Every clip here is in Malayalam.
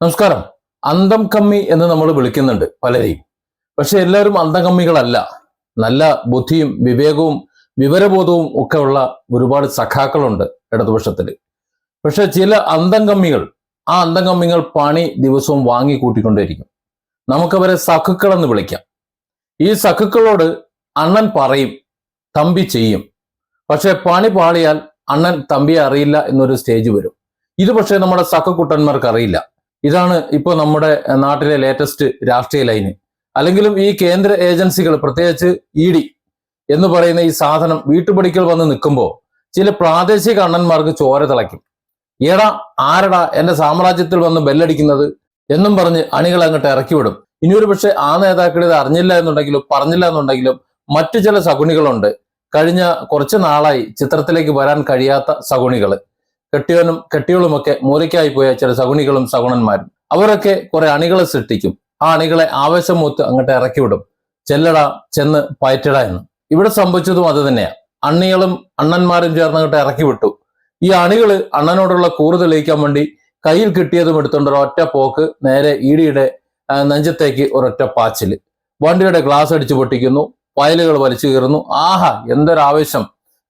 നമസ്കാരം. അന്തം കമ്മി എന്ന് നമ്മൾ വിളിക്കുന്നുണ്ട് പലരെയും. പക്ഷെ എല്ലാവരും അന്തം കമ്മികളല്ല. നല്ല ബുദ്ധിയും വിവേകവും വിവരബോധവും ഒക്കെ ഉള്ള ഒരുപാട് സഖാക്കളുണ്ട് ഇടതുപക്ഷത്തിൽ. പക്ഷെ ചില അന്തം കമ്മികൾ, ആ അന്തം കമ്മികൾ പണി ദിവസവും വാങ്ങിക്കൂട്ടിക്കൊണ്ടേയിരിക്കും. നമുക്കവരെ സഖുക്കളെന്ന് വിളിക്കാം. ഈ സഖുക്കളോട് അണ്ണൻ പറയും, തമ്പി ചെയ്യും. പക്ഷെ പണി പാളിയാൽ അണ്ണൻ തമ്പിയെ അറിയില്ല എന്നൊരു സ്റ്റേജ് വരും. ഇത് പക്ഷേ നമ്മുടെ സഖക്കുട്ടന്മാർക്ക് അറിയില്ല. ഇതാണ് ഇപ്പോൾ നമ്മുടെ നാട്ടിലെ ലേറ്റസ്റ്റ് രാഷ്ട്രീയ ലൈന്. അല്ലെങ്കിലും ഈ കേന്ദ്ര ഏജൻസികൾ, പ്രത്യേകിച്ച് ED എന്ന് പറയുന്ന ഈ സാധനം വീട്ടുപടിക്കൽ വന്ന് നിൽക്കുമ്പോൾ ചില പ്രാദേശിക അണ്ണന്മാർക്ക് ചോര തിളയ്ക്കും. ഏടാ ആരടാ എന്റെ സാമ്രാജ്യത്തിൽ വന്ന് ബെല്ലടിക്കുന്നത് എന്നും പറഞ്ഞ് അണികൾ അങ്ങോട്ട് ഇറക്കി വിടും. ഇനിയൊരു പക്ഷെ ആ നേതാക്കൾ ഇത് അറിഞ്ഞില്ല എന്നുണ്ടെങ്കിലും പറഞ്ഞില്ല എന്നുണ്ടെങ്കിലും മറ്റു ചില സഗുണികളുണ്ട്. കഴിഞ്ഞ കുറച്ച് നാളായി ചിത്രത്തിലേക്ക് വരാൻ കഴിയാത്ത സഗുണികൾ, കെട്ടിയവനും കെട്ടിയോളുമൊക്കെ മൂലയ്ക്കായി പോയ ചില സഗുണികളും സഗുണന്മാരും. അവരൊക്കെ കുറെ അണികളെ സൃഷ്ടിക്കും. ആ അണികളെ ആവേശം മൂത്ത് അങ്ങോട്ട് ഇറക്കി വിടും. ചെല്ലടാ, ചെന്ന് പയറ്റട എന്ന്. ഇവിടെ സംഭവിച്ചതും അത് തന്നെയാണ്. അണികളും അണ്ണന്മാരും ചേർന്ന് അങ്ങോട്ട് ഇറക്കി വിട്ടു. ഈ അണികള് അണ്ണനോടുള്ള കൂറ് തെളിയിക്കാൻ വേണ്ടി കയ്യിൽ കിട്ടിയതും എടുത്തുകൊണ്ട് ഒരൊറ്റ പോക്ക് നേരെ EDയുടെ നെഞ്ചത്തേക്ക് ഒരൊറ്റ പാച്ചില്. വണ്ടിയുടെ ഗ്ലാസ് അടിച്ചു പൊട്ടിക്കുന്നു, ഫയലുകൾ വലിച്ചു കീറുന്നു. ആഹാ, എന്തൊരാവേശം!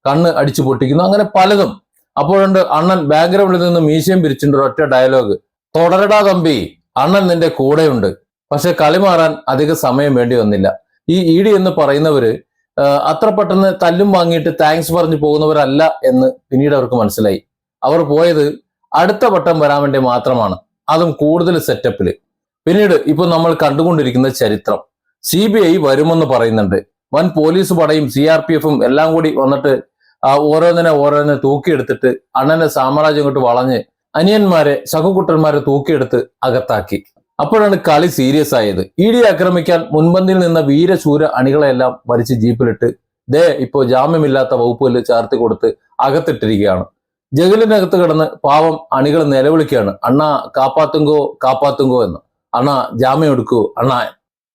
കണ്ണ് അടിച്ചു പൊട്ടിക്കുന്നു. അങ്ങനെ പലതും. അപ്പോഴുണ്ട് അണ്ണൻ ബാക്ക്ഗ്രൗണ്ടിൽ നിന്ന് മീശയും പിരിച്ചിട്ടുണ്ട് ഒരൊറ്റ ഡയലോഗ്: തുടരടാ തമ്പി, അണ്ണൻ നിന്റെ കൂടെയുണ്ട്. പക്ഷെ കളി മാറാൻ അധിക സമയം വേണ്ടി വന്നില്ല. ഈ ED എന്ന് പറയുന്നവര് അത്ര പെട്ടെന്ന് തല്ലും വാങ്ങിയിട്ട് താങ്ക്സ് പറഞ്ഞു പോകുന്നവരല്ല എന്ന് പിന്നീട് അവർക്ക് മനസ്സിലായി. അവർ പോയത് അടുത്ത വട്ടം വരാൻ വേണ്ടി മാത്രമാണ്, അതും കൂടുതൽ സെറ്റപ്പില്. പിന്നീട് ഇപ്പൊ നമ്മൾ കണ്ടുകൊണ്ടിരിക്കുന്ന ചരിത്രം, CBI വരുമെന്ന് പറയുന്നുണ്ട്. വൻ പോലീസ് പടയും CRPF എല്ലാം കൂടി വന്നിട്ട് ഓരോന്നിനെ തൂക്കിയെടുത്തിട്ട് അണ്ണന്റെ സാമ്രാജ്യം കൊണ്ട് വളഞ്ഞ് അനിയന്മാരെ, സഖുക്കുട്ടന്മാരെ തൂക്കിയെടുത്ത് അകത്താക്കി. അപ്പോഴാണ് കളി സീരിയസ് ആയത്. ED ആക്രമിക്കാൻ മുൻപന്തിയിൽ നിന്ന വീരശൂര അണികളെല്ലാം വലിച്ച് ജീപ്പിലിട്ട് ഇപ്പോ ജാമ്യമില്ലാത്ത വകുപ്പുകളിൽ ചേർത്ത് കൊടുത്ത് അകത്തിട്ടിരിക്കുകയാണ്. ജയിലിനകത്ത് കിടന്ന് പാവം അണികൾ നിലവിളിക്കുകയാണ്, അണ്ണാ കാപ്പാത്തുങ്കോ കാപ്പാത്തുങ്കോ എന്ന്. അണ്ണാ ജാമ്യം എടുക്കൂ അണ്ണാ.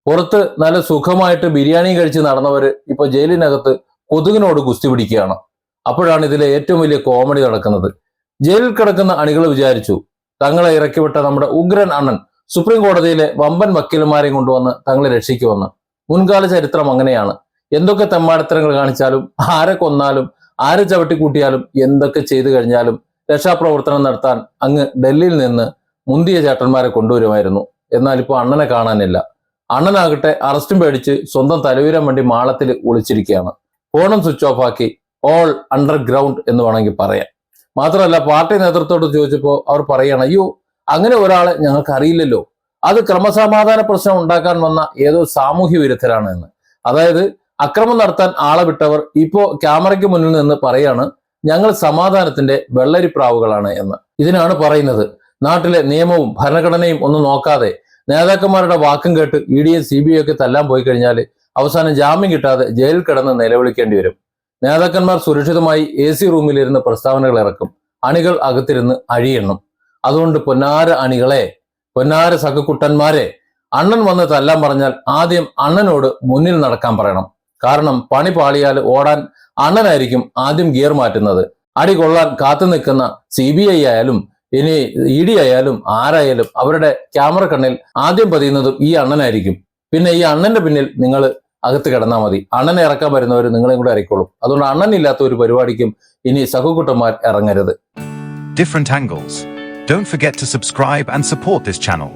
പുറത്ത് നല്ല സുഖമായിട്ട് ബിരിയാണി കഴിച്ച് നടന്നവര് ഇപ്പൊ ജയിലിനകത്ത് കൊതുകിനോട് ഗുസ്തി പിടിക്കുകയാണ്. അപ്പോഴാണ് ഇതിലെ ഏറ്റവും വലിയ കോമഡി നടക്കുന്നത്. ജയിലിൽ കിടക്കുന്ന അണികൾ വിചാരിച്ചു തങ്ങളെ ഇറക്കിവിട്ട നമ്മുടെ ഉഗ്രൻ അണ്ണൻ സുപ്രീം കോടതിയിലെ വമ്പൻ വക്കീലന്മാരെയും കൊണ്ടുവന്ന് തങ്ങളെ രക്ഷിക്കുമെന്ന്. മുൻകാല ചരിത്രം അങ്ങനെയാണ്. എന്തൊക്കെ തെമ്മാടത്തരങ്ങൾ കാണിച്ചാലും, ആരെ കൊന്നാലും, ആരെ ചവിട്ടിക്കൂട്ടിയാലും, എന്തൊക്കെ ചെയ്തു കഴിഞ്ഞാലും രക്ഷാപ്രവർത്തനം നടത്താൻ അങ്ങ് ഡൽഹിയിൽ നിന്ന് മുന്തിയ ചേട്ടന്മാരെ കൊണ്ടുവരുമായിരുന്നു. എന്നാൽ ഇപ്പോൾ അണ്ണനെ കാണാനില്ല. അണ്ണനാകട്ടെ അറസ്റ്റും പേടിച്ച് സ്വന്തം തലവീരാൻ വേണ്ടി മാളത്തിൽ ഒളിച്ചിരിക്കുകയാണ്. ഫോണും സ്വിച്ച് ഓഫ് ആക്കി, ഓൾ അണ്ടർഗ്രൗണ്ട് എന്ന് വേണമെങ്കിൽ പറയാം. മാത്രമല്ല, പാർട്ടി നേതൃത്വത്തോട് ചോദിച്ചപ്പോൾ അവർ പറയണം, അയ്യോ അങ്ങനെ ഒരാളെ ഞങ്ങൾക്ക് അറിയില്ലല്ലോ, അത് ക്രമസമാധാന പ്രശ്നം ഉണ്ടാക്കാൻ വന്ന ഏതോ സാമൂഹ്യ വിരുദ്ധരാണ് എന്ന്. അതായത് അക്രമം നടത്താൻ ആളെ വിട്ടവർ ഇപ്പോ ക്യാമറയ്ക്ക് മുന്നിൽ നിന്ന് പറയാണ് ഞങ്ങൾ സമാധാനത്തിന്റെ വെള്ളരിപ്രാവുകളാണ് എന്ന്. ഇതിനാണ് പറയുന്നത്, നാട്ടിലെ നിയമവും ഭരണഘടനയും ഒന്നും നോക്കാതെ നേതാക്കന്മാരുടെ വാക്കും കേട്ട് EDയും CBI ഒക്കെ തല്ലാൻ പോയി കഴിഞ്ഞാൽ അവസാനം ജാമ്യം കിട്ടാതെ ജയിലിൽ കിടന്ന് നിലവിളിക്കേണ്ടി വരും. നേതാക്കന്മാർ സുരക്ഷിതമായി AC റൂമിലിരുന്ന് പ്രസ്താവനകൾ ഇറക്കും, അണികൾ അകത്തിരുന്ന് അഴിയെണ്ണും. അതുകൊണ്ട് പൊന്നാര അണികളെ, പൊന്നാര സഖക്കുട്ടന്മാരെ, അണ്ണൻ വന്ന് തല്ലാൻ പറഞ്ഞാൽ ആദ്യം അണ്ണനോട് മുന്നിൽ നടക്കാൻ പറയണം. കാരണം പണി പാളിയാൽ ഓടാൻ അണ്ണനായിരിക്കും ആദ്യം ഗിയർ മാറ്റുന്നത്. അടി കൊള്ളാൻ കാത്തു നിൽക്കുന്ന CBI ആയാലും ഇനി ED ആയാലും ആരായാലും അവരുടെ ക്യാമറ കണ്ണിൽ ആദ്യം പതിയുന്നതും ഈ അണ്ണനായിരിക്കും. പിന്നെ ഈ അണ്ണന്റെ പിന്നിൽ നിങ്ങൾ അകത്ത് കിടന്നാൽ മതി. അണ്ണനെ ഇറക്കാൻ വരുന്നവർ നിങ്ങളെയും കൂടെ ഇറക്കോളും. അതുകൊണ്ട് അണ്ണനില്ലാത്ത ഒരു പരിപാടിക്കും ഇനി സഖുക്കുട്ടന്മാർ ഇറങ്ങരുത്. Different angles. Don't forget to subscribe and support this channel.